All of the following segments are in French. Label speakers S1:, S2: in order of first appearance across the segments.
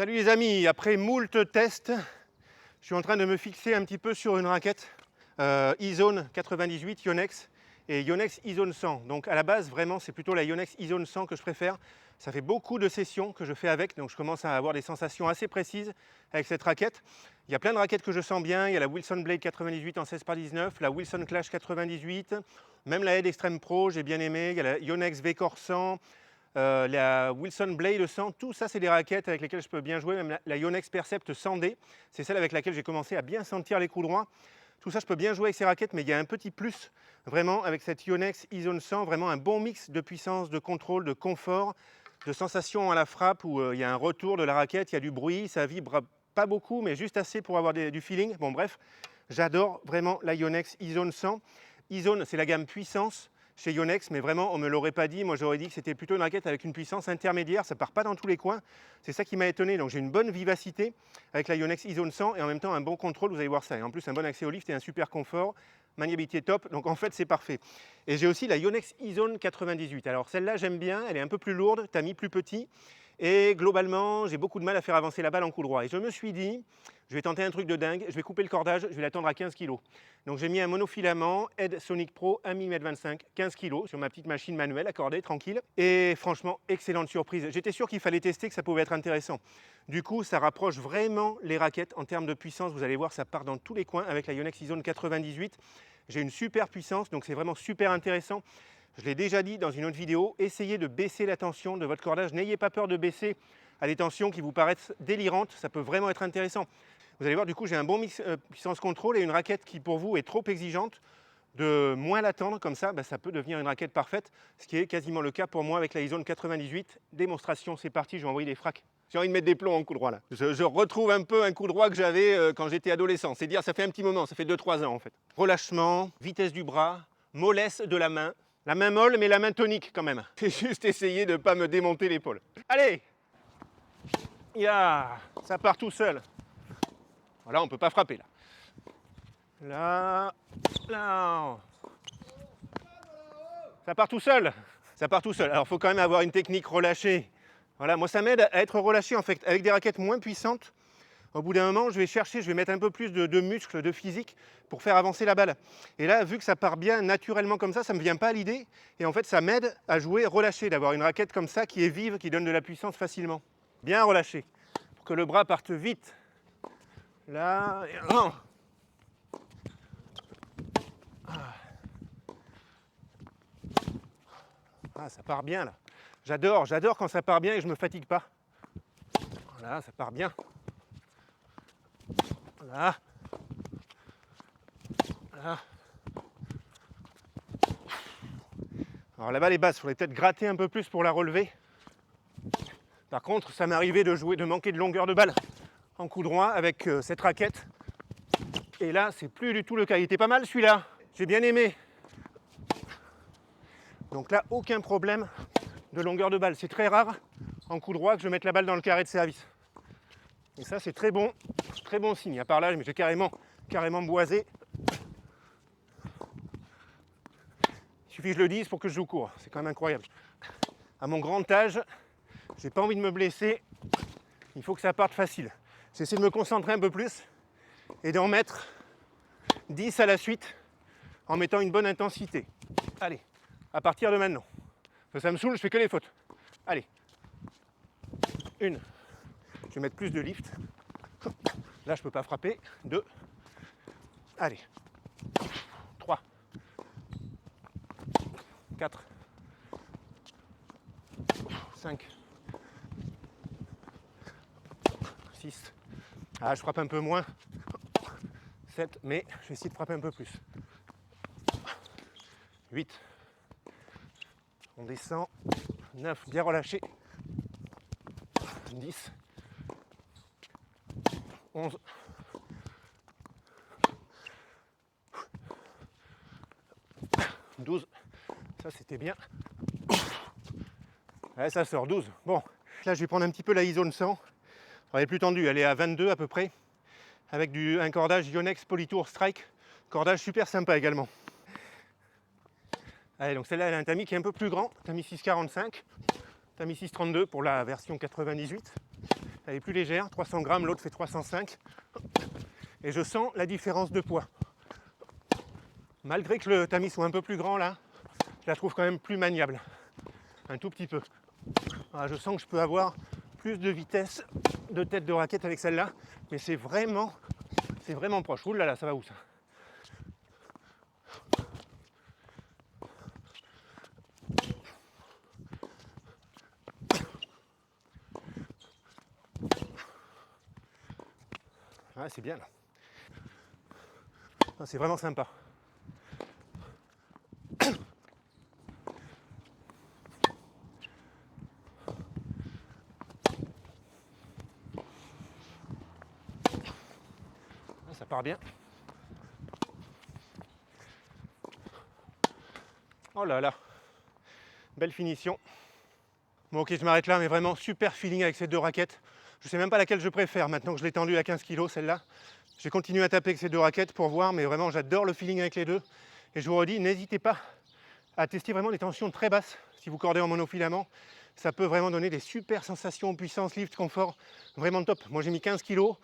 S1: Salut les amis, après moult tests, je suis en train de me fixer un petit peu sur une raquette E-Zone 98 Yonex et Yonex E-Zone 100. Donc à la base, vraiment, c'est plutôt la Yonex E-Zone 100 que je préfère. Ça fait beaucoup de sessions que je fais avec, donc je commence à avoir des sensations assez précises avec cette raquette. Il y a plein de raquettes que je sens bien. Il y a la Wilson Blade 98 en 16x19, la Wilson Clash 98, même la Head Extreme Pro, j'ai bien aimé. Il y a la Yonex V-Core 100. La Wilson Blade 100, tout ça c'est des raquettes avec lesquelles je peux bien jouer, même la Yonex Percept 100D, c'est celle avec laquelle j'ai commencé à bien sentir les coups droits. Tout ça je peux bien jouer avec ces raquettes, mais il y a un petit plus vraiment avec cette Yonex E-Zone 100, vraiment un bon mix de puissance, de contrôle, de confort, de sensation à la frappe où il y a un retour de la raquette, il y a du bruit, ça vibre pas beaucoup mais juste assez pour avoir du feeling. Bon bref, j'adore vraiment la Yonex E-Zone 100. E-Zone c'est la gamme puissance chez Yonex, mais vraiment on ne me l'aurait pas dit, moi j'aurais dit que c'était plutôt une raquette avec une puissance intermédiaire, ça part pas dans tous les coins, c'est ça qui m'a étonné, donc j'ai une bonne vivacité avec la Yonex E-Zone 100 et en même temps un bon contrôle, vous allez voir ça, et en plus un bon accès au lift et un super confort, maniabilité top, donc en fait c'est parfait. Et j'ai aussi la Yonex E-Zone 98, alors celle-là j'aime bien, elle est un peu plus lourde, tamis plus petit, et globalement j'ai beaucoup de mal à faire avancer la balle en coup droit, et je me suis dit, je vais tenter un truc de dingue, je vais couper le cordage, je vais l'attendre à 15 kg. Donc j'ai mis un monofilament Head Sonic Pro 1 mm 25, 15 kg sur ma petite machine manuelle accordée, tranquille. Et franchement, excellente surprise. J'étais sûr qu'il fallait tester, que ça pouvait être intéressant. Du coup, ça rapproche vraiment les raquettes en termes de puissance. Vous allez voir, ça part dans tous les coins avec la Yonex E-Zone 98. J'ai une super puissance, donc c'est vraiment super intéressant. Je l'ai déjà dit dans une autre vidéo, essayez de baisser la tension de votre cordage. N'ayez pas peur de baisser à des tensions qui vous paraissent délirantes. Ça peut vraiment être intéressant. Vous allez voir, du coup, j'ai un bon mix puissance-contrôle et une raquette qui, pour vous, est trop exigeante. De moins l'attendre, comme ça, ça peut devenir une raquette parfaite, ce qui est quasiment le cas pour moi avec la E-Zone 98. Démonstration, c'est parti, je vais envoyer des fracs. J'ai envie de mettre des plombs en coup droit là. Je retrouve un peu un coup droit que j'avais quand j'étais adolescent. C'est dire, ça fait un petit moment, ça fait 2-3 ans en fait. Relâchement, vitesse du bras, mollesse de la main. La main molle, mais la main tonique quand même. J'ai juste essayé de ne pas me démonter l'épaule. Allez, ça part tout seul. Là, on ne peut pas frapper, là. Là. Ça part tout seul. Ça part tout seul. Alors, il faut quand même avoir une technique relâchée. Voilà, moi, ça m'aide à être relâché, en fait. Avec des raquettes moins puissantes, au bout d'un moment, je vais mettre un peu plus de muscles, de physique, pour faire avancer la balle. Et là, vu que ça part bien naturellement comme ça ne me vient pas à l'idée. Et en fait, ça m'aide à jouer relâché, d'avoir une raquette comme ça, qui est vive, qui donne de la puissance facilement. Bien relâché, pour que le bras parte vite. Là, et... Ah, ça part bien là. J'adore quand ça part bien et je ne me fatigue pas. Voilà, ça part bien. Voilà. Voilà. Alors la balle est basse, il faudrait peut-être gratter un peu plus pour la relever. Par contre, ça m'est arrivé de manquer de longueur de balle en coup droit avec cette raquette. Et là, c'est plus du tout le cas. Il était pas mal celui-là. J'ai bien aimé. Donc là, aucun problème de longueur de balle. C'est très rare en coup droit que je mette la balle dans le carré de service. Et ça, c'est très bon signe. À part là, mais j'ai carrément boisé. Il suffit que je le dise pour que je joue court. C'est quand même incroyable. À mon grand âge, j'ai pas envie de me blesser. Il faut que ça parte facile. J'essaie de me concentrer un peu plus et d'en mettre 10 à la suite en mettant une bonne intensité. Allez, à partir de maintenant. Ça me saoule, je fais que les fautes. Allez. Une. Je vais mettre plus de lift. Là, je peux pas frapper. 2. Allez. 3. 4. 5. 6. Ah, je frappe un peu moins. 7, mais je vais essayer de frapper un peu plus. 8. On descend. 9, bien relâché. 10. 11. 12. Ça, c'était bien. Ouais, ça sort 12. Bon, là, je vais prendre un petit peu la E-Zone 100. Elle est plus tendue, elle est à 22 à peu près, avec un cordage Yonex Polytour Strike, cordage super sympa également. Allez, donc celle-là, elle a un tamis qui est un peu plus grand, tamis 6,45, tamis 6,32 pour la version 98. Elle est plus légère, 300 grammes, l'autre fait 305. Et je sens la différence de poids. Malgré que le tamis soit un peu plus grand là, je la trouve quand même plus maniable. Un tout petit peu. Voilà, je sens que je peux avoir plus de vitesse de tête de raquette avec celle-là, mais c'est vraiment proche. Ouh là là, ça va où ça? Ah, c'est bien là. Ah, c'est vraiment sympa. Ah, ça part bien. Oh là là, belle finition. Bon ok, je m'arrête là, mais vraiment super feeling avec ces deux raquettes. Je ne sais même pas laquelle je préfère maintenant que je l'ai tendue à 15 kg, celle-là. Je vais continuer à taper avec ces deux raquettes pour voir, mais vraiment j'adore le feeling avec les deux. Et je vous redis, n'hésitez pas à tester vraiment des tensions très basses si vous cordez en monofilament. Ça peut vraiment donner des super sensations, puissance, lift, confort, vraiment top. Moi j'ai mis 15 kg, je ne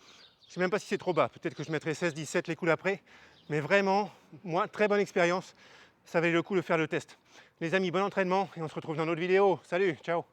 S1: sais même pas si c'est trop bas, peut-être que je mettrai 16, 17 les coups d'après. Mais vraiment, moi, très bonne expérience. Ça valait le coup de faire le test. Les amis, bon entraînement et on se retrouve dans d'autres vidéos. Salut, ciao!